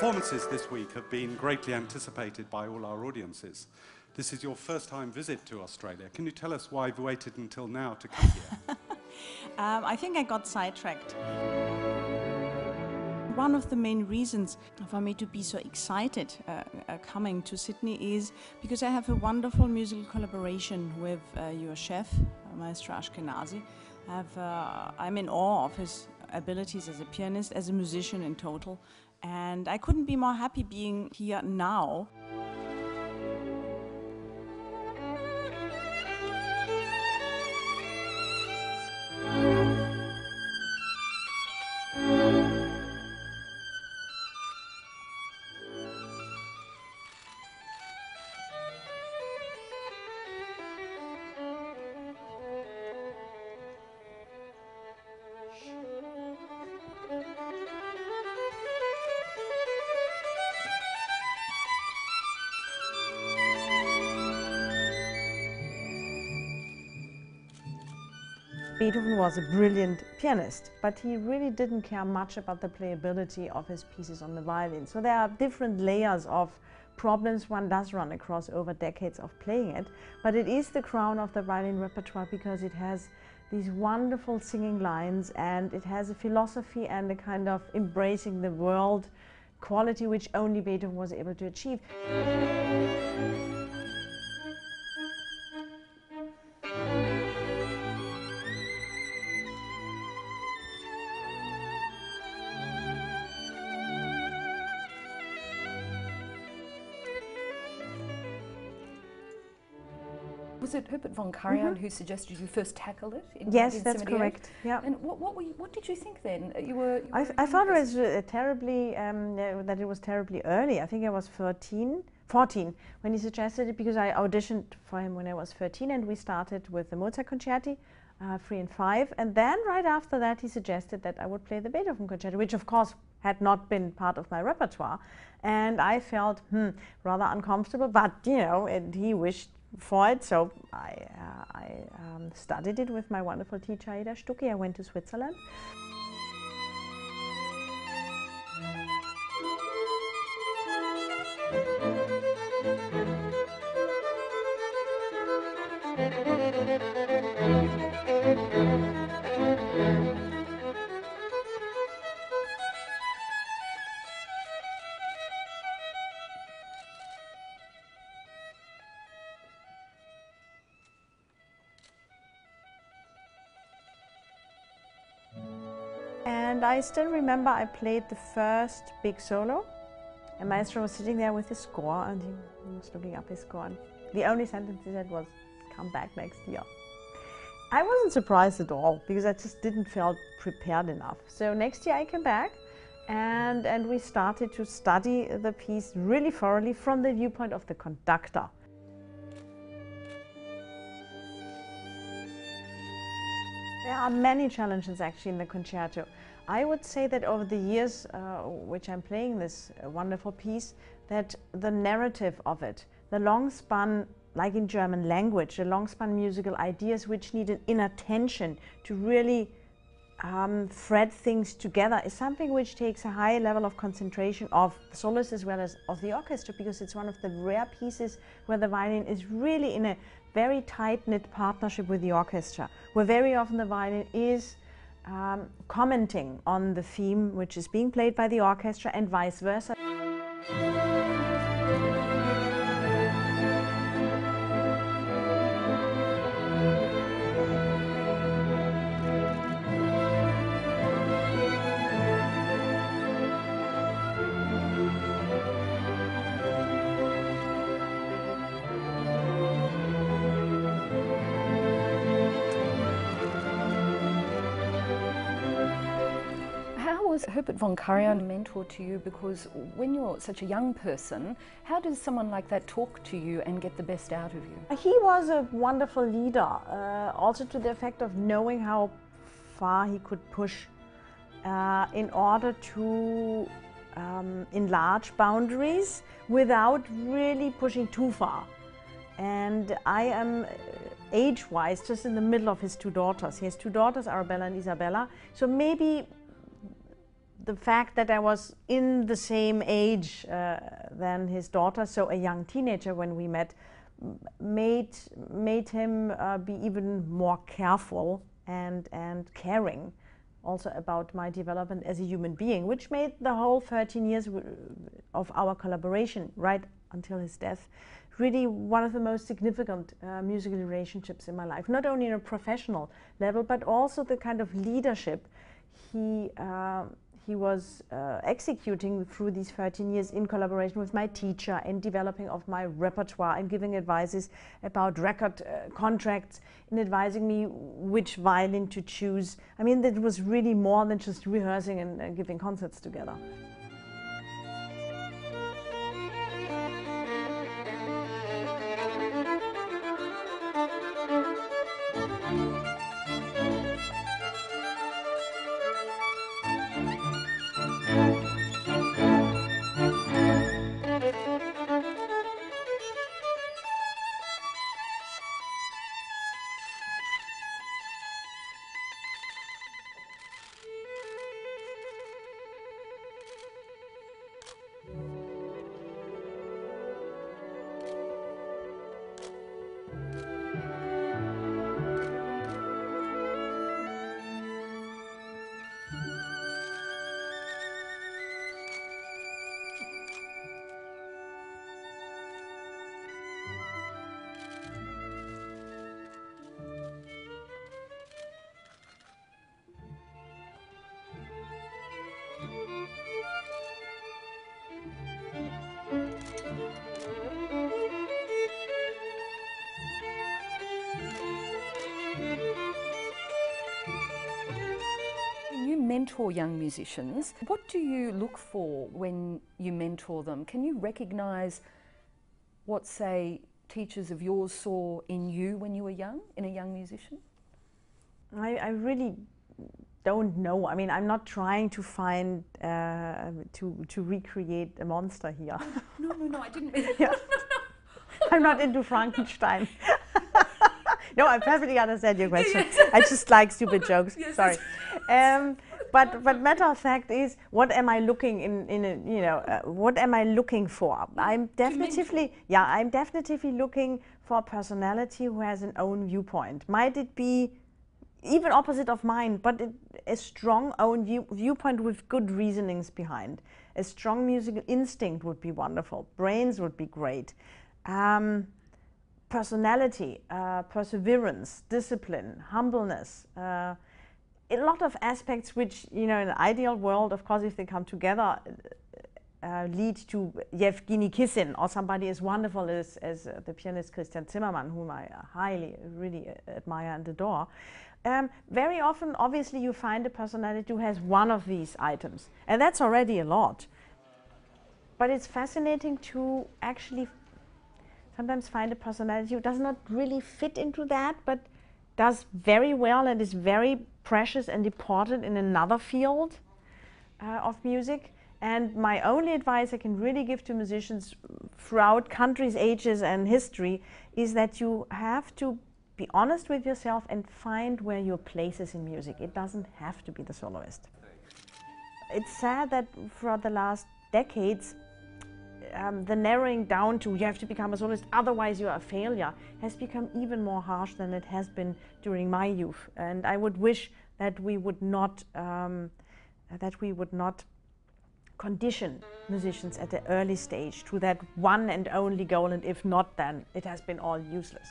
performances this week have been greatly anticipated by all our audiences. This is your first time visit to Australia. Can you tell us why you've waited until now to come here? I think I got sidetracked. One of the main reasons for me to be so excited coming to Sydney is because I have a wonderful musical collaboration with your chef, Maestro Ashkenazi. I'm in awe of his abilities as a pianist, as a musician in total, and I couldn't be more happy being here now. Beethoven was a brilliant pianist, but he really didn't care much about the playability of his pieces on the violin. So there are different layers of problems one does run across over decades of playing it, but it is the crown of the violin repertoire because it has these wonderful singing lines and it has a philosophy and a kind of embracing the world quality which only Beethoven was able to achieve. Was it Herbert von Karajan who suggested you first tackle it in 1978? Yes, that's correct. Yeah. And what did you think then? I thought it was terribly that it was terribly early. I think I was 14 when he suggested it, because I auditioned for him when I was 13, and we started with the Mozart concerti, 3 and 5, and then right after that he suggested that I would play the Beethoven concerti, which of course had not been part of my repertoire, and I felt rather uncomfortable, but you know, and he wished for it, so I studied it with my wonderful teacher Ida Stucki. I went to Switzerland. And I still remember I played the first big solo, and Maestro was sitting there with his score, and he was looking up his score, and the only sentence he said was, "Come back next year." I wasn't surprised at all, because I just didn't feel prepared enough. So next year I came back, and we started to study the piece really thoroughly from the viewpoint of the conductor. There are many challenges actually in the concerto. I would say that over the years which I'm playing this wonderful piece, that the narrative of it, the long span, like in German language, the long span musical ideas which need an inattention to really thread things together, is something which takes a high level of concentration of the soloist as well as of the orchestra, because it's one of the rare pieces where the violin is really in a very tight-knit partnership with the orchestra, where very often the violin is commenting on the theme which is being played by the orchestra and vice versa. Was Herbert von Karajan a mentor to you? Because when you're such a young person, how does someone like that talk to you and get the best out of you? He was a wonderful leader, also to the effect of knowing how far he could push in order to enlarge boundaries without really pushing too far. And I am age-wise just in the middle of his two daughters. He has two daughters, Arabella and Isabella, so maybe the fact that I was in the same age than his daughter, so a young teenager when we met, made him be even more careful and caring also about my development as a human being, which made the whole 13 years of our collaboration, right until his death, really one of the most significant musical relationships in my life. Not only on a professional level, but also the kind of leadership he was executing through these 13 years in collaboration with my teacher and developing of my repertoire and giving advices about record contracts and advising me which violin to choose. I mean, that was really more than just rehearsing and giving concerts together. You mentor young musicians. What do you look for when you mentor them? Can you recognise what, say, teachers of yours saw in you when you were young, in a young musician? I really don't know. I mean, I'm not trying to find, to recreate a monster here. No, I didn't mean Yeah. I'm not into Frankenstein. No, I perfectly understand your question. Yes. I just like stupid jokes. Yes, Sorry. But matter of fact is, what am I looking what am I looking for? I'm definitely looking for a personality who has an own viewpoint. Might it be even opposite of mine, but a strong own viewpoint with good reasonings behind. A strong musical instinct would be wonderful. Brains would be great. Personality, perseverance, discipline, humbleness, a lot of aspects which, in an ideal world, of course, if they come together, lead to Yevgeny Kissin or somebody as wonderful as the pianist Christian Zimmermann, whom I really admire and adore. Very often, obviously, you find a personality who has one of these items, and that's already a lot. But it's fascinating to actually sometimes find a personality who does not really fit into that, but does very well and is very precious and important in another field of music. And my only advice I can really give to musicians throughout countries, ages, and history is that you have to be honest with yourself and find where your place is in music. It doesn't have to be the soloist. It's sad that for the last decades, the narrowing down to you have to become a soloist, otherwise you are a failure, has become even more harsh than it has been during my youth. And I would wish that we would not condition musicians at the early stage to that one and only goal, and if not, then it has been all useless.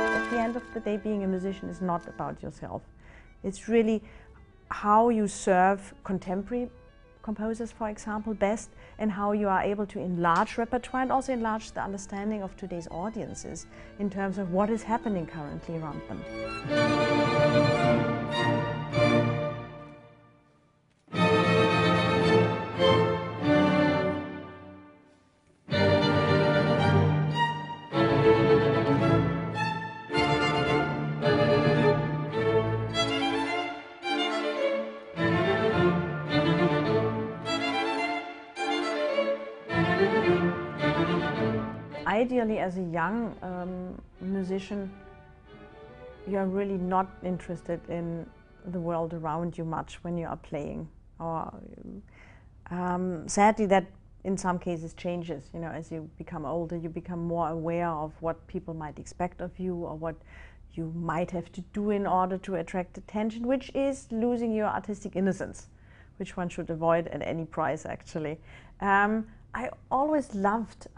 At the end of the day, being a musician is not about yourself. It's really how you serve contemporary composers, for example, best, and how you are able to enlarge repertoire and also enlarge the understanding of today's audiences in terms of what is happening currently around them. Ideally, as a young musician, you're really not interested in the world around you much when you are playing. Or sadly, that in some cases changes. You know, as you become older, you become more aware of what people might expect of you or what you might have to do in order to attract attention, which is losing your artistic innocence, which one should avoid at any price, actually. I always loved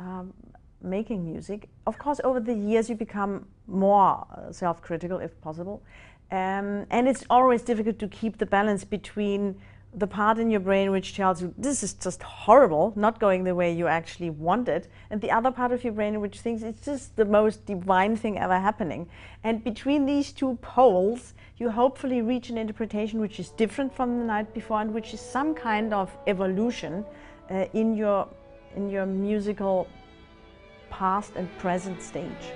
making music. Of course, over the years you become more self-critical, if possible, and it's always difficult to keep the balance between the part in your brain which tells you this is just horrible, not going the way you actually want it, and the other part of your brain which thinks it's just the most divine thing ever happening. And between these two poles you hopefully reach an interpretation which is different from the night before and which is some kind of evolution in your musical past and present stage.